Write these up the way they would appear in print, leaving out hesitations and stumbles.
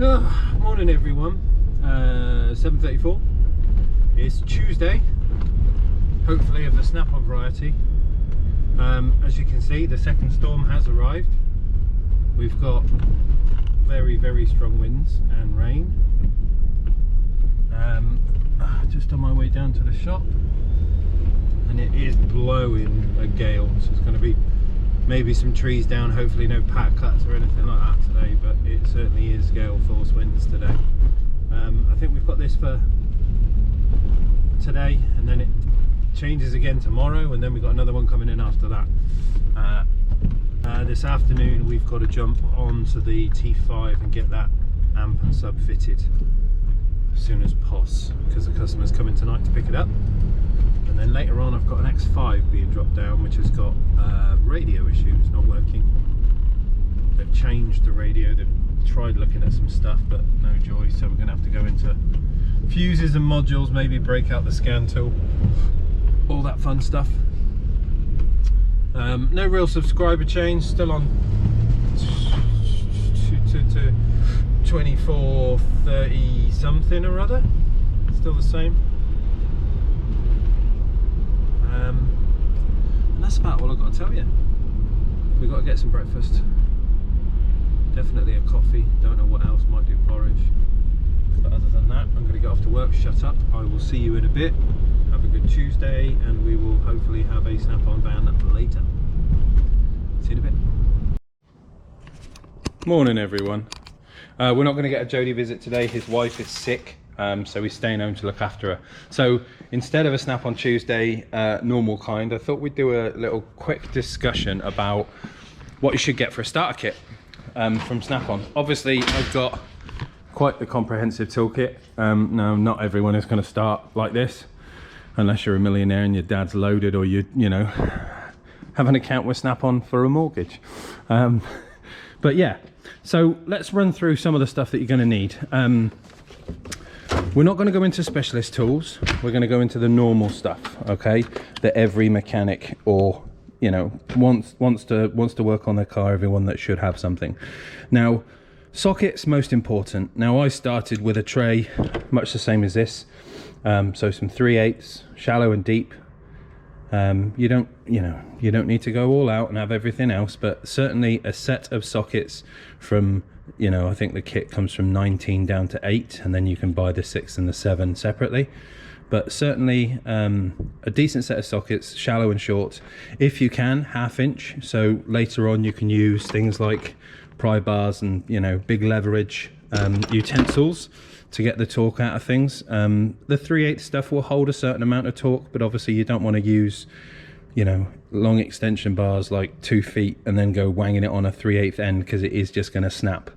Morning everyone, 7:34. It's Tuesday, hopefully of the snap-on variety. As you can see, the second storm has arrived. We've got very strong winds and rain. Just on my way down to the shop, and it is blowing a gale, so it's going to be maybe some trees down, hopefully no pack cuts or anything like that today, but it certainly is gale force winds today. I think we've got this for today, and then it changes again tomorrow, and then we've got another one coming in after that. This afternoon we've got to jump onto the T5 and get that amp and sub fitted as soon as possible, because the customer's coming tonight to pick it up. And then later on I've got an X5 being dropped down, which has got radio issues, not working. They've changed the radio, they've tried looking at some stuff, but no joy, so we're going to have to go into fuses and modules, maybe break out the scan tool, all that fun stuff. No real subscriber change, still on to 2430 something or other, still the same. And that's about all I've got to tell you. We've got to get some breakfast, definitely a coffee, don't know what else, might do porridge, but other than that I'm going to get off to work, shut up. I will see you in a bit. Have a good Tuesday, and we will hopefully have a snap-on van later. See you in a bit. Morning everyone. We're not going to get a Jody visit today, his wife is sick. So he's staying home to look after her. So instead of a snap on Tuesday, normal kind, I thought we'd do a little quick discussion about what you should get for a starter kit from Snap-on. Obviously, I've got quite the comprehensive toolkit. Now, not everyone is going to start like this, unless you're a millionaire and your dad's loaded, or you know, have an account with Snap-on for a mortgage. But yeah, so let's run through some of the stuff that you're going to need. We're not going to go into specialist tools, we're going to go into the normal stuff, okay, that every mechanic, or you know, wants to work on their car, everyone that should have something. Now, sockets, most important. Now, I started with a tray much the same as this, so some 3/8, shallow and deep. You don't need to go all out and have everything else, but certainly a set of sockets from, you know, I think the kit comes from 19 down to 8, and then you can buy the 6 and the 7 separately. But certainly a decent set of sockets, shallow and short. If you can, 1/2 inch. So later on you can use things like pry bars and, you know, big leverage utensils to get the torque out of things. The 3/8 stuff will hold a certain amount of torque, but obviously you don't want to use, you know, long extension bars like 2 feet and then go wanging it on a 3/8 end, because it is just going to snap.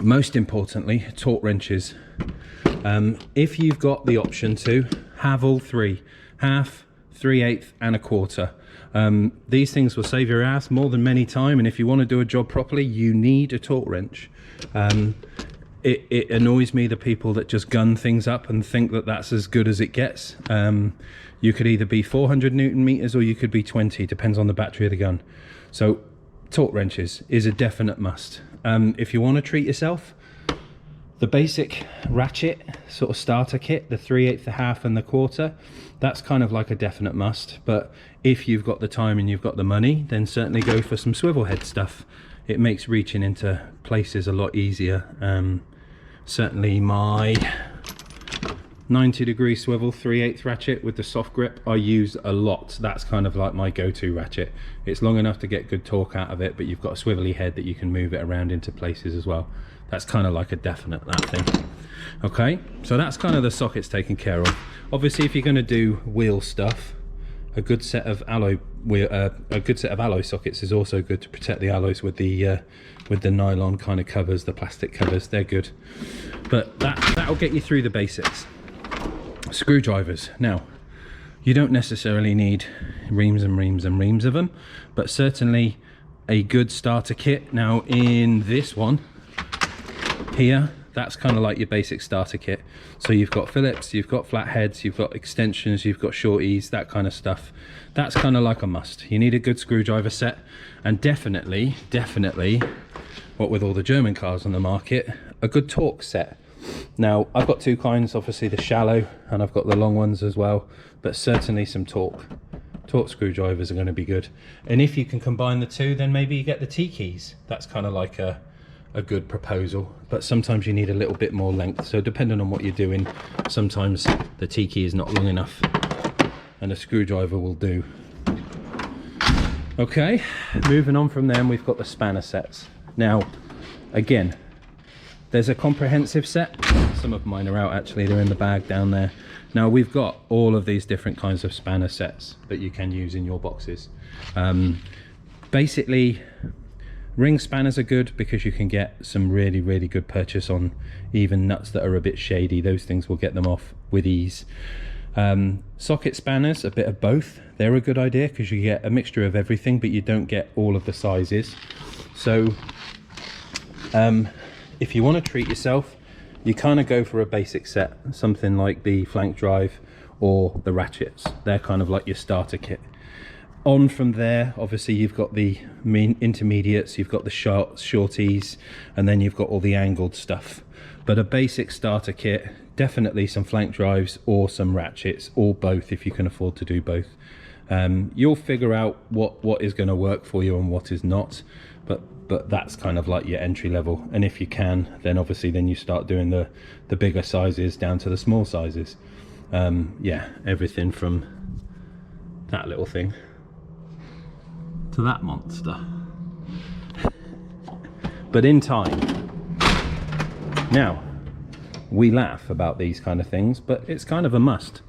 Most importantly, torque wrenches. If you've got the option to, have all three: 1/2, 3/8 and 1/4. These things will save your ass more than many times, and if you want to do a job properly, you need a torque wrench. It annoys me, the people that just gun things up and think that that's as good as it gets. You could either be 400 Newton meters or you could be 20, depends on the battery of the gun. So torque wrenches is a definite must. If you want to treat yourself, the basic ratchet sort of starter kit, the 3/8, the 1/2 and the 1/4, that's kind of like a definite must. But if you've got the time and you've got the money, then certainly go for some swivel head stuff. It makes reaching into places a lot easier. Certainly my 90-degree swivel 3/8 ratchet with the soft grip I use a lot. That's kind of like my go-to ratchet. It's long enough to get good torque out of it, but you've got a swivelly head that you can move it around into places as well. That's kind of like a definite, that thing. Okay, so that's kind of the sockets taken care of. Obviously, if you're going to do wheel stuff, a good set of alloy sockets is also good to protect the alloys with the nylon kind of covers, the plastic covers. They're good, but that'll get you through the basics. Screwdrivers. Now, you don't necessarily need reams and reams and reams of them, but certainly a good starter kit. Now, in this one here, that's kind of like your basic starter kit. So you've got Phillips, you've got flatheads, you've got extensions, you've got shorties, that kind of stuff. That's kind of like a must. You need a good screwdriver set, and definitely, what with all the German cars on the market, a good torque set. Now I've got two kinds, obviously the shallow and I've got the long ones as well, but certainly some torque screwdrivers are going to be good. And if you can combine the two, then maybe you get the T-keys. That's kind of like a good proposal, but sometimes you need a little bit more length, so depending on what you're doing, sometimes the T-key is not long enough and a screwdriver will do. Okay, moving on from them, we've got the spanner sets. Now again, there's a comprehensive set. Some of mine are out actually, they're in the bag down there. Now we've got all of these different kinds of spanner sets that you can use in your boxes. Basically, ring spanners are good because you can get some really good purchase on even nuts that are a bit shady. Those things will get them off with ease. Socket spanners, a bit of both. They're a good idea because you get a mixture of everything, but you don't get all of the sizes. So if you want to treat yourself, you kind of go for a basic set, something like the flank drive or the ratchets. They're kind of like your starter kit. On from there, obviously you've got the intermediates, you've got the shorties, and then you've got all the angled stuff. But a basic starter kit, definitely some flank drives or some ratchets, or both if you can afford to do both. You'll figure out what is going to work for you and what is not, but that's kind of like your entry level. And if you can, then obviously then you start doing the bigger sizes down to the small sizes. Yeah, everything from that little thing to that monster. But in time. Now, we laugh about these kind of things, but it's kind of a must.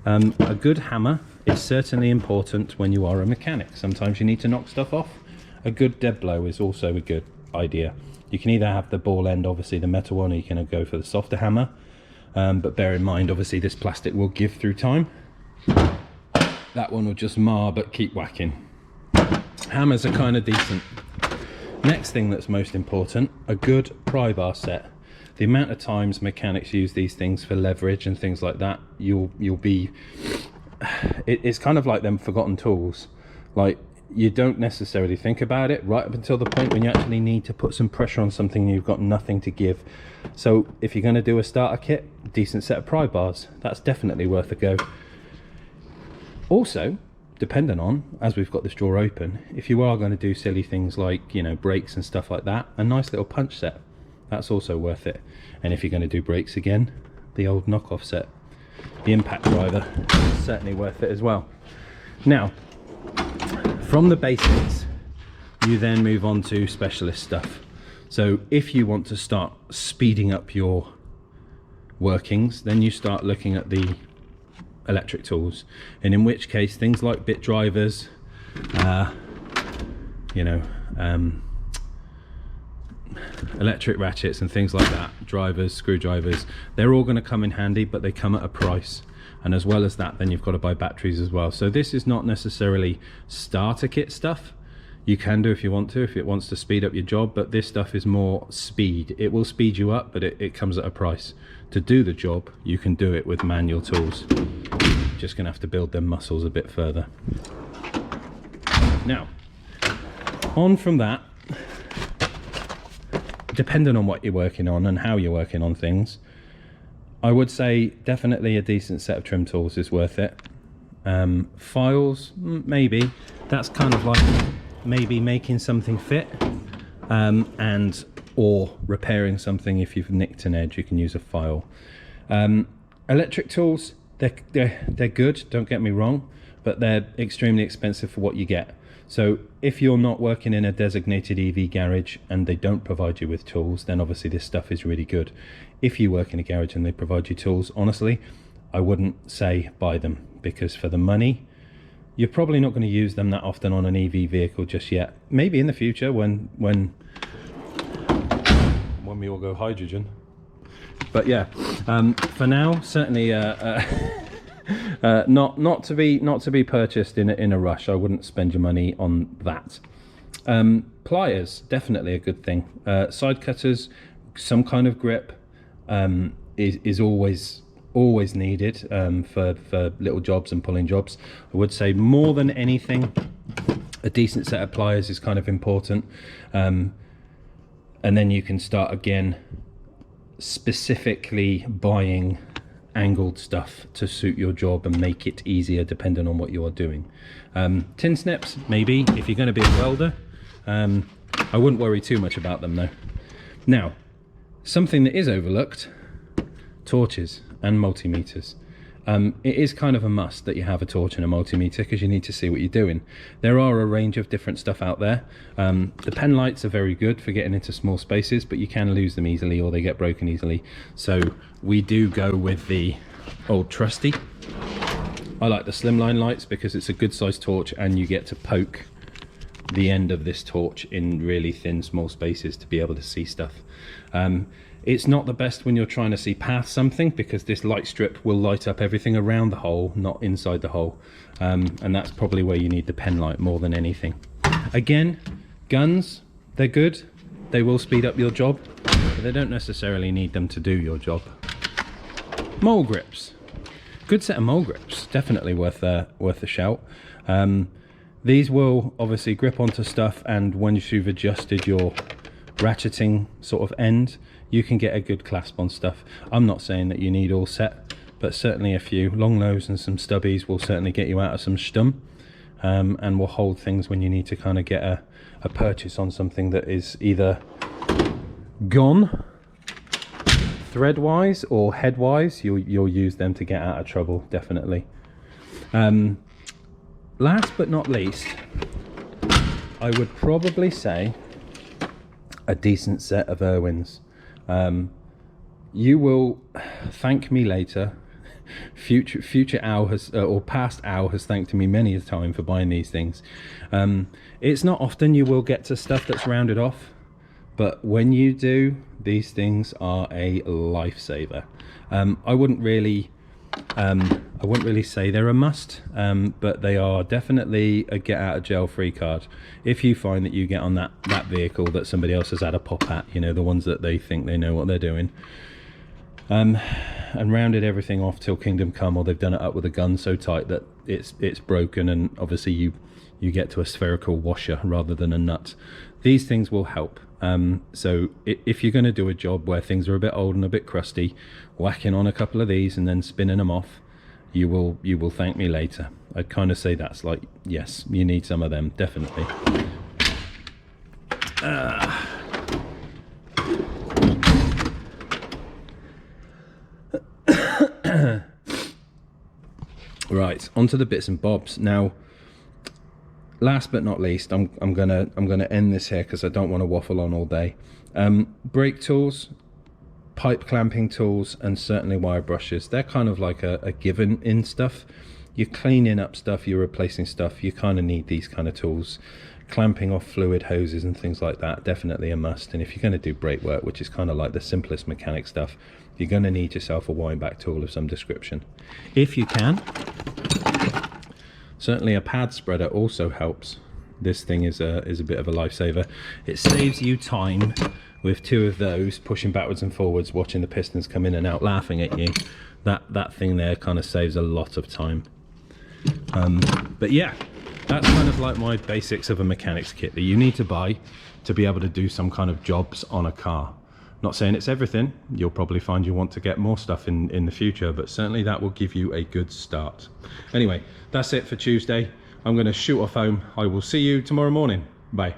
A good hammer is certainly important when you are a mechanic. Sometimes you need to knock stuff off. A good dead blow is also a good idea. You can either have the ball end, obviously the metal one, or you can go for the softer hammer. But bear in mind, obviously this plastic will give through time. That one will just mar, but keep whacking. Hammers are kind of decent. Next thing that's most important, a good pry bar set. The amount of times mechanics use these things for leverage and things like that, you'll be... It's kind of like them forgotten tools. Like, you don't necessarily think about it right up until the point when you actually need to put some pressure on something and you've got nothing to give. So if you're going to do a starter kit, decent set of pry bars, that's definitely worth a go. Also, depending on, as we've got this drawer open, if you are going to do silly things like, you know, brakes and stuff like that, a nice little punch set, that's also worth it. And if you're going to do brakes again, the old knockoff set, the impact driver, is certainly worth it as well. Now, from the basics, you then move on to specialist stuff. So if you want to start speeding up your workings, then you start looking at the electric tools, and in which case things like bit drivers, electric ratchets and things like that, drivers, screwdrivers, they're all going to come in handy, but they come at a price. And as well as that, then you've got to buy batteries as well. So this is not necessarily starter kit stuff. You can do if you want to, if it wants to speed up your job, but this stuff is more speed. It will speed you up, but it comes at a price. To do the job, you can do it with manual tools. Just gonna have to build them muscles a bit further. Now, on from that, depending on what you're working on and how you're working on things, I would say definitely a decent set of trim tools is worth it. Files, maybe. That's kind of like maybe making something fit, and or repairing something. If you've nicked an edge, you can use a file. Electric tools, they're good, don't get me wrong, but they're extremely expensive for what you get. So if you're not working in a designated EV garage and they don't provide you with tools, then obviously this stuff is really good. If you work in a garage and they provide you tools, honestly, I wouldn't say buy them, because for the money, you're probably not going to use them that often on an EV vehicle just yet. Maybe in the future when we all go hydrogen. But yeah, for now, certainly not to be purchased in a rush. I wouldn't spend your money on that. Pliers, definitely a good thing. Side cutters, some kind of grip is always needed for little jobs and pulling jobs. I would say more than anything, a decent set of pliers is kind of important. and then you can start again specifically buying angled stuff to suit your job and make it easier depending on what you are doing. Tin snips, maybe, if you're going to be a welder. I wouldn't worry too much about them though. Now, something that is overlooked, torches and multimeters. It is kind of a must that you have a torch and a multimeter because you need to see what you're doing. There are a range of different stuff out there. The pen lights are very good for getting into small spaces, but you can lose them easily or they get broken easily. So we do go with the old trusty. I like the slimline lights because it's a good sized torch and you get to poke the end of this torch in really thin small spaces to be able to see stuff. It's not the best when you're trying to see past something because this light strip will light up everything around the hole, not inside the hole. And that's probably where you need the pen light more than anything. Again, guns, they're good. They will speed up your job, but they don't necessarily need them to do your job. Mole grips. Good set of mole grips, definitely worth a shout. These will obviously grip onto stuff, and once you've adjusted your ratcheting sort of end, you can get a good clasp on stuff. I'm not saying that you need all set, but certainly a few long nose and some stubbies will certainly get you out of some stum, and will hold things when you need to kind of get a purchase on something that is either gone thread wise or head wise. You'll use them to get out of trouble, definitely. Last but not least, I would probably say a decent set of Erwins. You will thank me later. Future Al has, or past Al has thanked me many a time for buying these things. It's not often you will get to stuff that's rounded off, but when you do, these things are a lifesaver. I wouldn't really say they're a must, but they are definitely a get out of jail free card. If you find that you get on that vehicle that somebody else has had a pop at, you know, the ones that they think they know what they're doing, and rounded everything off till kingdom come, or they've done it up with a gun so tight that it's broken, and obviously you get to a spherical washer rather than a nut. These things will help. So if you're going to do a job where things are a bit old and a bit crusty, whacking on a couple of these and then spinning them off, you will thank me later. I'd kind of say that's like, yes, you need some of them, definitely. Right, onto the bits and bobs now. Last but not least, I'm gonna end this here because I don't want to waffle on all day. Brake tools, pipe clamping tools, and certainly wire brushes. They're kind of like a given in stuff. You're cleaning up stuff, you're replacing stuff, you kind of need these kind of tools. Clamping off fluid hoses and things like that, definitely a must. And if you're going to do brake work, which is kind of like the simplest mechanic stuff, you're going to need yourself a wind back tool of some description. If you can, certainly a pad spreader also helps. This thing is a bit of a lifesaver. It saves you time with two of those pushing backwards and forwards, watching the pistons come in and out, laughing at you. That thing there kind of saves a lot of time. But yeah, that's kind of like my basics of a mechanic's kit that you need to buy to be able to do some kind of jobs on a car. Not saying it's everything. You'll probably find you want to get more stuff in the future, but certainly that will give you a good start. Anyway, that's it for Tuesday. I'm going to shoot off home. I will see you tomorrow morning. Bye.